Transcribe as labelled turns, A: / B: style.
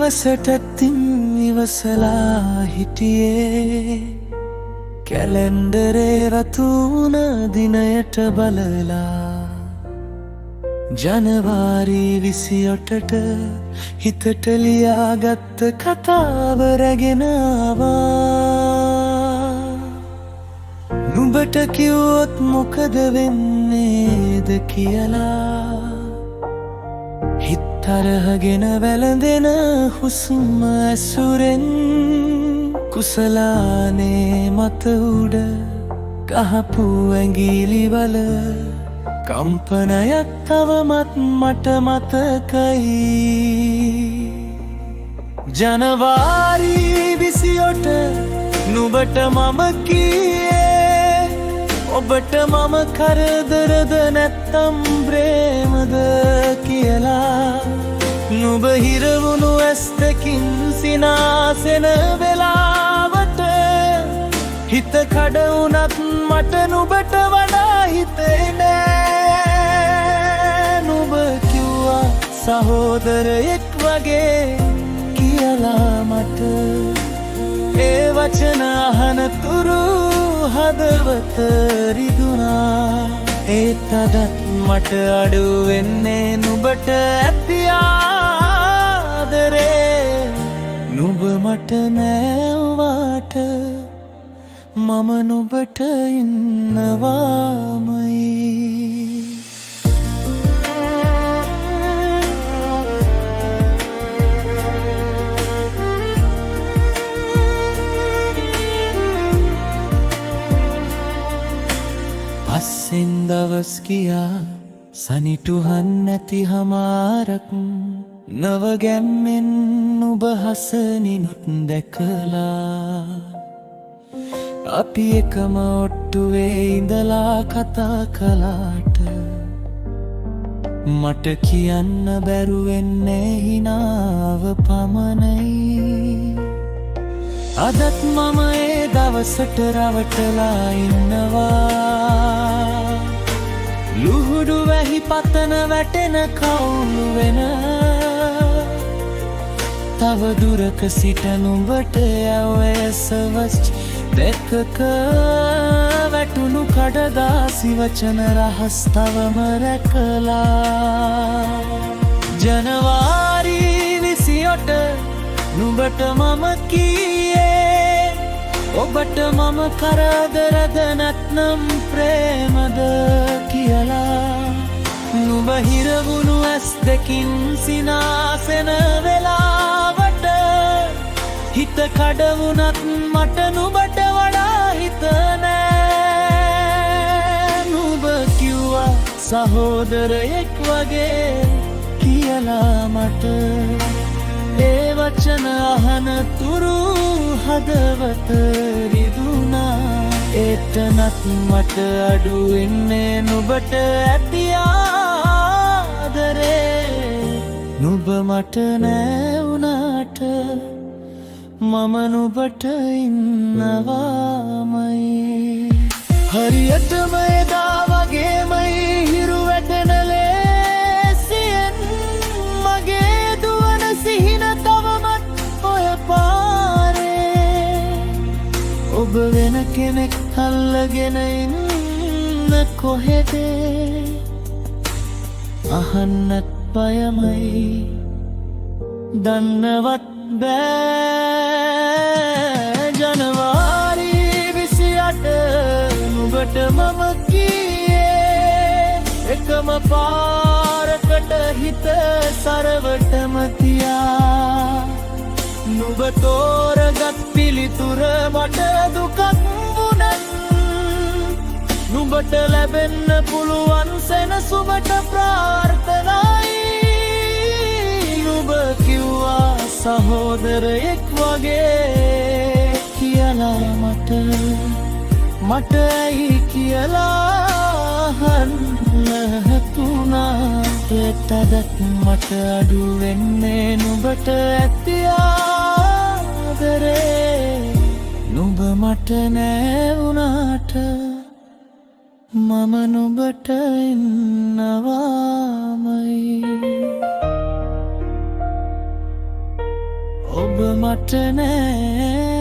A: දවසටත්තින් ඉවසලා හිටියේ කැලෙන්ඩරේ රතුන දිනයට බලලා ජනවාරී 28ට හිතට ලියාගත්ත කතාව රැගෙන ආවා. නුඹට කිව්වොත් මොකද වෙන්නේද කියලා තරහගෙන වැළඳෙන හුස්ම ඇසුරෙන් කුසලානේ මත උඩ ගහපු ඇඟිලිවල කම්පනයක් තවමත් මට මතකයි. ජනවාරී 28 නුඹට මම කියේ ඔබට මම කරදරද නැත්තම් ප්‍රේමද කියලා. නුඹ හිරවුණු ඇස් දෙකින් සිනාසෙන වෙලාවට හිත කඩ වුණත් මට නුඹට වඩා හිතේ නෑ. නුඹ කිව්වා සහෝදරයෙක් වගේ කියලා මට. ඒ වචන අහනතුරු හදවත රිදුනා. ඒත් අදත් මට අඩු වෙන්නේ නුඹට ඇති ආදරේ. නුඹ මට නෑවාට මම නුඹට ඉන්නවාමයි. පස්සෙන් දවස් ගියා සනිටුහන් නැති හමාරක් නවගැම්මෙන් නුඹ හසනිනුත් දැකලා. අපි එකම ඔට්ටුවේ ඉඳලා කතා කලාට මට කියන්න බැරුවෙන්නේ හිනාව පමණයි. අදත් මම ඒ දවසට රවටලා ඉන්නවා. ලුහුඩු වැහි පතන වැටෙන කවුළු වෙන තව දුරක සිට නුඹට යවසවස් දෙකක වැටුණු කඩදාසි වචන රහස් තවම රැකලා. ජනවාරී 28 නුඹට මම කියේ ඔබට මම කරදරද නැත්නම් ප්‍රේමද කියලා. නුඹ හිරවුණු ඇස් දෙකින් සිනාසෙන වෙලාවට හිත කඩ වුණත් මට නුඹට වඩා හිත නෑ. නුඹ කිව්වා සහෝදරයෙක් වගේ කියලා මට. ඒ වචන අහනතුරු හදවත රිදුනා. ඒතනත් මට අඩු වෙන්නේ නුඹට ඇති ආදරේ. නුඹ මට නෑ වුණාට මම නුඹට ඉන්නවාමයි. හරියටම එදා වගේමයි හිරු වැටෙන ලේසියෙන් මගේ දුවන සිහින තවමත් ඔය පාරේ. ඔබ වෙන කෙනෙක් අල්ලගෙන ඉන්න කොහෙද අහන්නත් බයමයි දන්නවත් බෑ. ජනවාරී 28 නුඹට මම කියේ එකම පාරකට හිත සරවටම තියා. නුඹ තෝරගත් පිළිතුර මට දුකක් වුණත් නුඹට ලැබෙන්න පුළුවන් සෙනසුමට ප්‍රාර්ථනයි. නුඹ කිව්වා සහෝදරයෙක් වගේ කියලා මට. මට ඇයි කියලා අහන්න හැතුණා. ඒත් අදත් මට අඩු වෙන්නේ නුඹට ඇති ආදරේ. නුඹ මට නෑ වුණාට මම නුඹට ඉන්නවාමයි. මට නෑ